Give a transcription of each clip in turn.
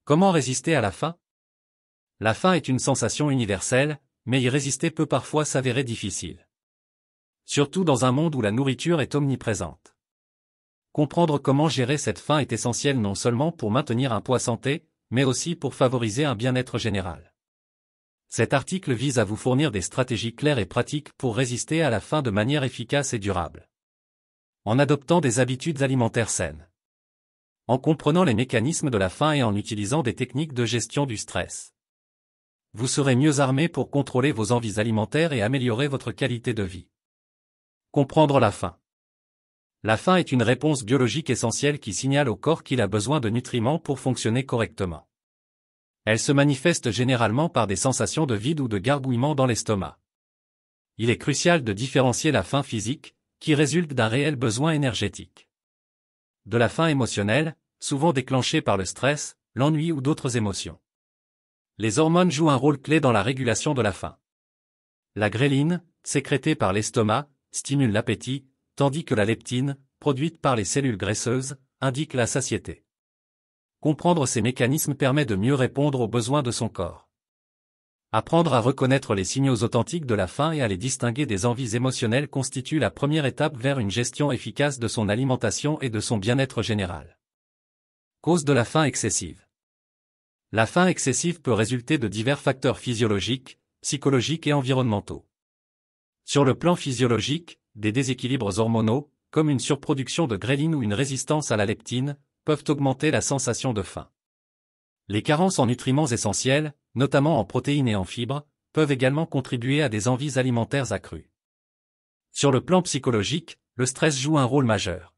Comment résister à la faim? La faim est une sensation universelle, mais y résister peut parfois s'avérer difficile. Surtout dans un monde où la nourriture est omniprésente. Comprendre comment gérer cette faim est essentiel non seulement pour maintenir un poids santé, mais aussi pour favoriser un bien-être général. Cet article vise à vous fournir des stratégies claires et pratiques pour résister à la faim de manière efficace et durable. En adoptant des habitudes alimentaires saines. En comprenant les mécanismes de la faim et en utilisant des techniques de gestion du stress. Vous serez mieux armé pour contrôler vos envies alimentaires et améliorer votre qualité de vie. Comprendre la faim. La faim est une réponse biologique essentielle qui signale au corps qu'il a besoin de nutriments pour fonctionner correctement. Elle se manifeste généralement par des sensations de vide ou de gargouillement dans l'estomac. Il est crucial de différencier la faim physique, qui résulte d'un réel besoin énergétique, de la faim émotionnelle, souvent déclenchée par le stress, l'ennui ou d'autres émotions. Les hormones jouent un rôle clé dans la régulation de la faim. La gréline, sécrétée par l'estomac, stimule l'appétit, tandis que la leptine, produite par les cellules graisseuses, indique la satiété. Comprendre ces mécanismes permet de mieux répondre aux besoins de son corps. Apprendre à reconnaître les signaux authentiques de la faim et à les distinguer des envies émotionnelles constitue la première étape vers une gestion efficace de son alimentation et de son bien-être général. Cause de la faim excessive. La faim excessive peut résulter de divers facteurs physiologiques, psychologiques et environnementaux. Sur le plan physiologique, des déséquilibres hormonaux, comme une surproduction de gréline ou une résistance à la leptine, peuvent augmenter la sensation de faim. Les carences en nutriments essentiels, notamment en protéines et en fibres, peuvent également contribuer à des envies alimentaires accrues. Sur le plan psychologique, le stress joue un rôle majeur.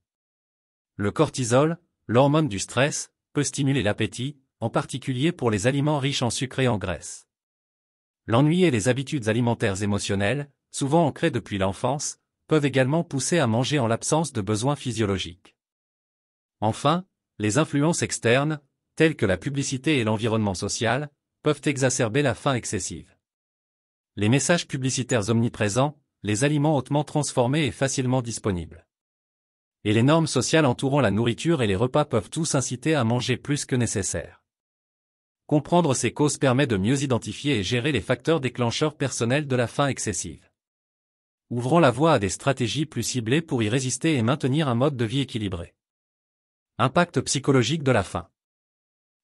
Le cortisol, l'hormone du stress, peut stimuler l'appétit, en particulier pour les aliments riches en sucre et en graisse. L'ennui et les habitudes alimentaires émotionnelles, souvent ancrées depuis l'enfance, peuvent également pousser à manger en l'absence de besoins physiologiques. Enfin, les influences externes, telles que la publicité et l'environnement social, peuvent exacerber la faim excessive. Les messages publicitaires omniprésents, les aliments hautement transformés et facilement disponibles. Et les normes sociales entourant la nourriture et les repas peuvent tous inciter à manger plus que nécessaire. Comprendre ces causes permet de mieux identifier et gérer les facteurs déclencheurs personnels de la faim excessive. Ouvrant la voie à des stratégies plus ciblées pour y résister et maintenir un mode de vie équilibré. Impact psychologique de la faim.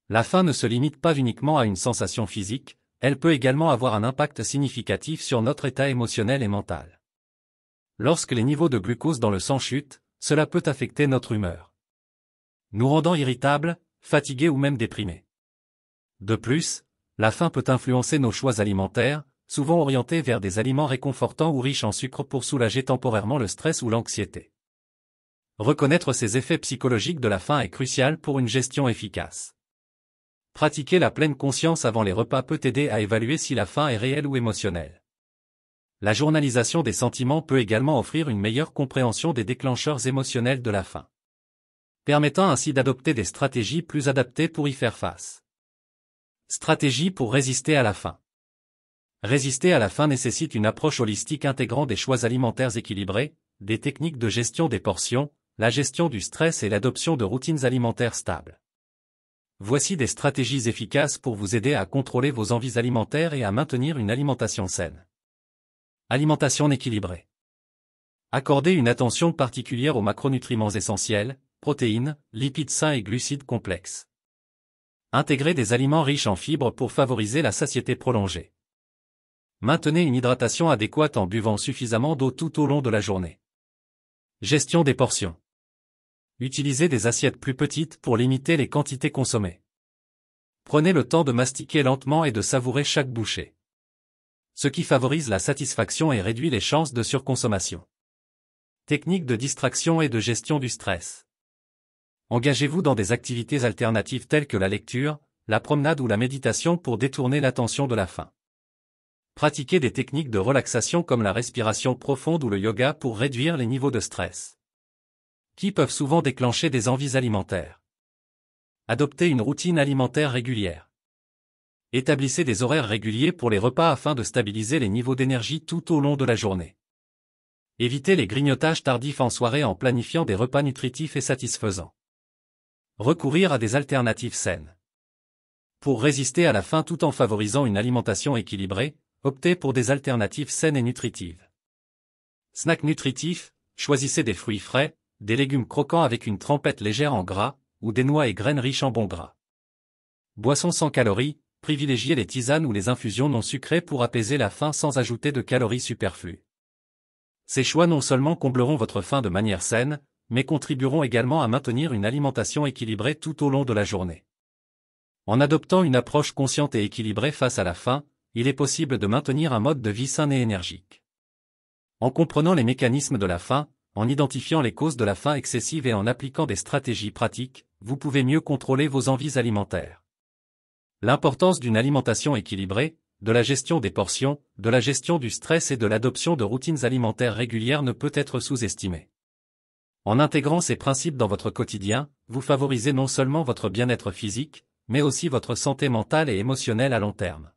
La faim ne se limite pas uniquement à une sensation physique, elle peut également avoir un impact significatif sur notre état émotionnel et mental. Lorsque les niveaux de glucose dans le sang chutent, cela peut affecter notre humeur, nous rendant irritables, fatigués ou même déprimés. De plus, la faim peut influencer nos choix alimentaires, souvent orientés vers des aliments réconfortants ou riches en sucre pour soulager temporairement le stress ou l'anxiété. Reconnaître ces effets psychologiques de la faim est crucial pour une gestion efficace. Pratiquer la pleine conscience avant les repas peut aider à évaluer si la faim est réelle ou émotionnelle. La journalisation des sentiments peut également offrir une meilleure compréhension des déclencheurs émotionnels de la faim, permettant ainsi d'adopter des stratégies plus adaptées pour y faire face. Stratégie pour résister à la faim. Résister à la faim nécessite une approche holistique intégrant des choix alimentaires équilibrés, des techniques de gestion des portions, la gestion du stress et l'adoption de routines alimentaires stables. Voici des stratégies efficaces pour vous aider à contrôler vos envies alimentaires et à maintenir une alimentation saine. Alimentation équilibrée. Accordez une attention particulière aux macronutriments essentiels, protéines, lipides sains et glucides complexes. Intégrez des aliments riches en fibres pour favoriser la satiété prolongée. Maintenez une hydratation adéquate en buvant suffisamment d'eau tout au long de la journée. Gestion des portions. Utilisez des assiettes plus petites pour limiter les quantités consommées. Prenez le temps de mastiquer lentement et de savourer chaque bouchée, ce qui favorise la satisfaction et réduit les chances de surconsommation. Techniques de distraction et de gestion du stress. Engagez-vous dans des activités alternatives telles que la lecture, la promenade ou la méditation pour détourner l'attention de la faim. Pratiquez des techniques de relaxation comme la respiration profonde ou le yoga pour réduire les niveaux de stress, qui peuvent souvent déclencher des envies alimentaires. Adoptez une routine alimentaire régulière. Établissez des horaires réguliers pour les repas afin de stabiliser les niveaux d'énergie tout au long de la journée. Évitez les grignotages tardifs en soirée en planifiant des repas nutritifs et satisfaisants. Recourir à des alternatives saines. Pour résister à la faim tout en favorisant une alimentation équilibrée, optez pour des alternatives saines et nutritives. Snack nutritif, choisissez des fruits frais, des légumes croquants avec une trempette légère en gras, ou des noix et graines riches en bons gras. Boissons sans calories, privilégiez les tisanes ou les infusions non sucrées pour apaiser la faim sans ajouter de calories superflues. Ces choix non seulement combleront votre faim de manière saine, mais contribueront également à maintenir une alimentation équilibrée tout au long de la journée. En adoptant une approche consciente et équilibrée face à la faim, il est possible de maintenir un mode de vie sain et énergique. En comprenant les mécanismes de la faim, en identifiant les causes de la faim excessive et en appliquant des stratégies pratiques, vous pouvez mieux contrôler vos envies alimentaires. L'importance d'une alimentation équilibrée, de la gestion des portions, de la gestion du stress et de l'adoption de routines alimentaires régulières ne peut être sous-estimée. En intégrant ces principes dans votre quotidien, vous favorisez non seulement votre bien-être physique, mais aussi votre santé mentale et émotionnelle à long terme.